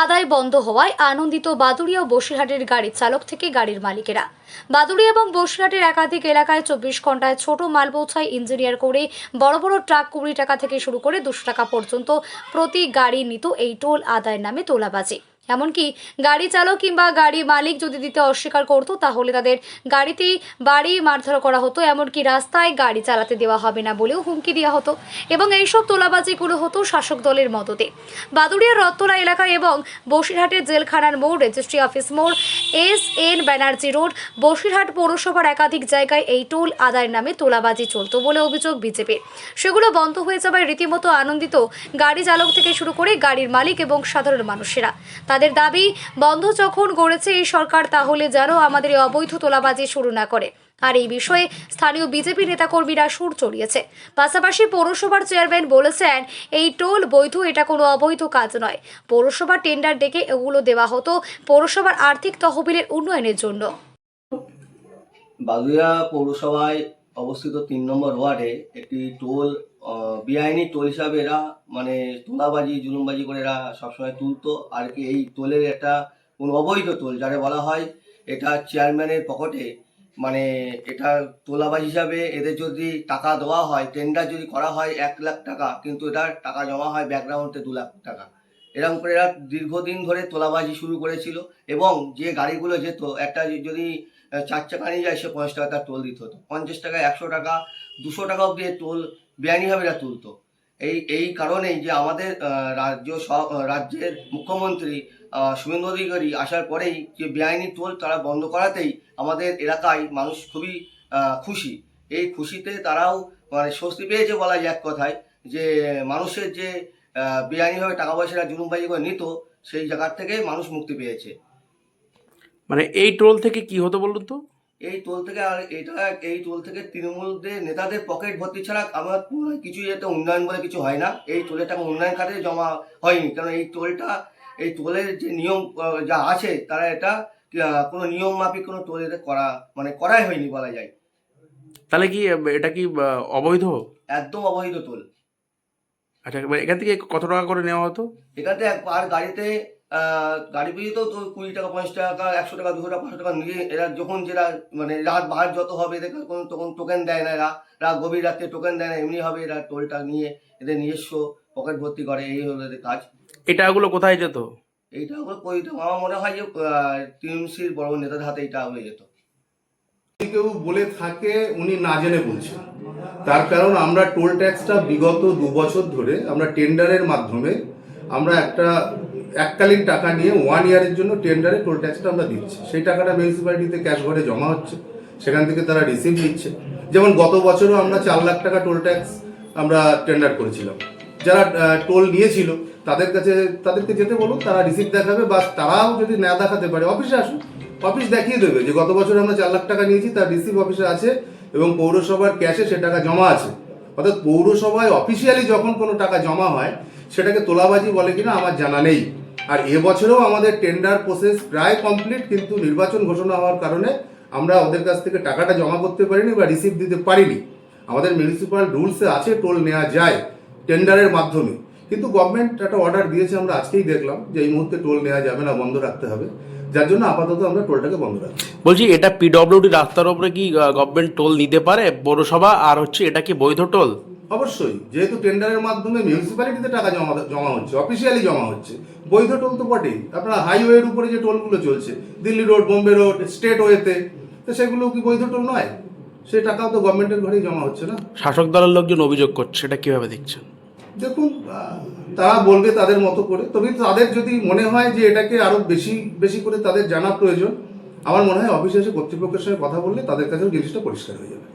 আদায় বন্ধ হওয়ায় আনন্দিত বাদুড়িয়া ও বসিরহাটের গাড়ির চালক থেকে গাড়ির মালিকেরা। বাদুড়িয়া এবং বসিরহাটের একাধিক এলাকায় 24 ঘন্টায় ছোট মাল বোঝাই ইঞ্জিনিয়ার করে বড় বড় ট্রাক 20 টাকা থেকে শুরু করে 200 টাকা পর্যন্ত প্রতি গাড়ি নিত এই টোল আদায়ের নামে তোলাবাজি। এমনকি গাড়ি চালক কিংবা গাড়ি মালিক যদি দিতে অস্বীকার করত তাহলে তাদের গাড়িতেই বাড়ি মারধর করা হতো, এমনকি রাস্তায় গাড়ি চালাতে দেওয়া হবে না বলেও হুমকি দেওয়া হতো। এবং এইসব তোলাবাজিগুলো হতো শাসক দলের মদতে। বাদুড়িয়ার রত্তলা এলাকায় এবং বসিরহাটের জেলখানার মোড়, রেজিস্ট্রি অফিস মোড়, SN ব্যানার্জি রোড, বসিরহাট পৌরসভার একাধিক জায়গায় এই টোল আদায়ের নামে তোলাবাজি চলতো বলে অভিযোগ বিজেপির। সেগুলো বন্ধ হয়ে যাওয়ায় রীতিমতো আনন্দিত গাড়ি চালক থেকে শুরু করে গাড়ির মালিক এবং সাধারণ মানুষেরা। তাদের দাবি, বন্ধ যখন গড়েছে এই সরকার তাহলে যেন আমাদের এই অবৈধ তোলাবাজি শুরু না করে। আর এই বিষয়ে স্থানীয় বিজেপি নেতাকর্মীরা সুর চড়িয়েছে। পাশাপাশি পৌরসভার চেয়ারম্যান বলেছেন, এই টোল বৈধ, এটা কোনো অবৈধ কাজ নয়। পৌরসভা টেন্ডার ডেকে এগুলো দেওয়া হতো পৌরসভার আর্থিক তহবিলের উন্নয়নের জন্য। বাদুড়িয়া পৌরসভায় অবস্থিত 3 নম্বর ওয়ার্ডে একটি টোল বেআইনি টোল হিসাবে এরা তোলাবাজি জুলুমবাজি করে এরা সবসময় তুলতো। আর কি এই টোলের একটা কোনো অবৈধ টোল যারা বলা হয়, এটা চেয়ারম্যানের পকেটে এটা তোলাবাজি হিসাবে এদের যদি টাকা দেওয়া হয়, টেন্ডার যদি করা হয় 1 লাখ টাকা, কিন্তু এটার টাকা জমা হয় ব্যাকগ্রাউন্ডে 2 লাখ টাকা। এরকম করে এরা দীর্ঘদিন ধরে তোলাবাজি শুরু করেছিল। এবং যে গাড়িগুলো যেত, একটা যদি 4 চাকা নিয়ে যায়, সে 50 টাকা তার টোল দিতে হতো। 50 টাকা, 100 টাকা, 200 টাকা অব্দি টোল বেআইনিভাবে এরা তুলতো। এই কারণেই যে আমাদের রাজ্যের মুখ্যমন্ত্রী শুভেন্দু অধিকারী আসার পরেই যে বেআইনি টোল তারা বন্ধ করাতেই আমাদের এলাকায় মানুষ খুবই খুশি। এই খুশিতে তারাও স্বস্তি পেয়েছে বলা যায় এক কথায়, যে মানুষের যে বেআইনিভাবে টাকা পয়সা জুলুমবাজি করে নিত, সেই জায়গার থেকে মানুষ মুক্তি পেয়েছে। এই টোল থেকে কি হতো বলুন তো? এই টোল থেকে তৃণমূলদের নেতাদের পকেট ভর্তি ছাড়া আমার কিছুই এটা উন্নয়ন বলে কিছু হয় না। এই টোলের টাকা উন্নয়ন খাতে জমা হয়নি, কারণ এই টোলের যে নিয়ম যা আছে, তারা এটা কোনো নিয়ম মাফিক কোনো টোল এটা করাই হয়নি বলা যায়। তাহলে কি এটা কি অবৈধ? একদম অবৈধ টোল। আচ্ছা, এখান থেকে কত টাকা করে নেওয়া হতো? এখান থেকে আর গাড়িতে গাড়ি পেয়ে তো 20 টাকা, 50 টাকা, 100 টাকা, 200 টাকা, 500 টাকা নিয়ে এরা যখন রাত বাহার যত হবে এদের তখন টোকেন দেয় না। এরা গভীর রাত্রে টোকেন দেয় না, এমনি হবে এরা টোলটা নিয়ে এদের নিজস্ব পকেট ভর্তি করে। এই হলো এদের কাজ। এটাগুলো কোথায় যেত? আমার মনে হয় যে টিএমসির বড় নেতাদের হাতে এটা হয়ে যেত। কেউ বলে থাকে উনি না জেনে বলছেন, তার কারণ আমরা টোল ট্যাক্সটা বিগত 2 বছর ধরে আমরা টেন্ডারের মাধ্যমে আমরা একটা এককালীন টাকা নিয়ে 1 ইয়ারের জন্য টেন্ডারে টোল ট্যাক্সটা আমরা দিচ্ছি। সেই টাকাটা মিউনিসিপ্যালিটিতে ক্যাশ ঘরে জমা হচ্ছে, সেখান থেকে তারা রিসিভ নিচ্ছে। যেমন গত বছরও আমরা 4 লাখ টাকা টোল ট্যাক্স আমরা টেন্ডার করেছিলাম। যারা টোল নিয়েছিল তাদেরকে যেতে বলুন, তারা রিসিভ দেখাবে, বা তারাও যদি না দেখাতে পারে অফিসে আসুন, অফিস দেখিয়ে দেবে যে গত বছর আমরা 4 লাখ টাকা নিয়েছি, তার রিসিভ অফিসে আছে এবং পৌরসভার ক্যাশে সে টাকা জমা আছে। অর্থাৎ পৌরসভায় অফিসিয়ালি যখন কোনো টাকা জমা হয় সেটাকে তোলাবাজি বলে কিনা আমার জানা নেই। আর এবছরেও আমাদের টেন্ডার প্রসেস প্রায় কমপ্লিট, কিন্তু নির্বাচন ঘোষণা হওয়ার কারণে আমরা ওদের কাছ থেকে টাকাটা জমা করতে পারিনি বা রিসিভ দিতে পারিনি। আমাদের মিউনিসিপ্যাল রুলসে আছে টোল নেওয়া যায় টেন্ডারের মাধ্যমে, কিন্তু গভর্নমেন্ট একটা অর্ডার দিয়েছে, আমরা আজকেই দেখলাম যে এই মুহূর্তে টোল নেওয়া যাবে না, বন্ধ রাখতে হবে, যার জন্য আপাতত আমরা টোলটাকে বন্ধ রাখছি। বলছি, এটা পিডব্লিউডি রাস্তার উপরে কি গভর্নমেন্ট টোল নিতে পারে পৌরসভা? আর এটা কি বৈধ টোল? অবশ্যই, যেহেতু টেন্ডারের মাধ্যমে মিউনিসিপ্যালিটিতে টাকা জমা হচ্ছে, অফিসিয়ালি জমা হচ্ছে, বৈধ টোল তো বটেই। আপনার হাইওয়ের উপরে যে টোলগুলো চলছে, Delhi road, Bombay road, state ওয়েতে, তো সেগুলো কি বৈধ টোল নয়? সেই টাকাও তো গভর্নমেন্টের ঘরেই জমা হচ্ছে না। শাসক দলের লোকজন অভিযোগ করছে, এটা কিভাবে দেখছেন? দেখুন, তারা বলবে তাদের মতো করে, তবে তাদের যদি মনে হয় যে এটাকে আরো বেশি করে তাদের জানা প্রয়োজন, আমার মনে হয় অফিসে এসে কর্তৃপক্ষের সঙ্গে কথা বললে তাদের কাছেও জিনিসটা পরিষ্কার হয়ে যাবে।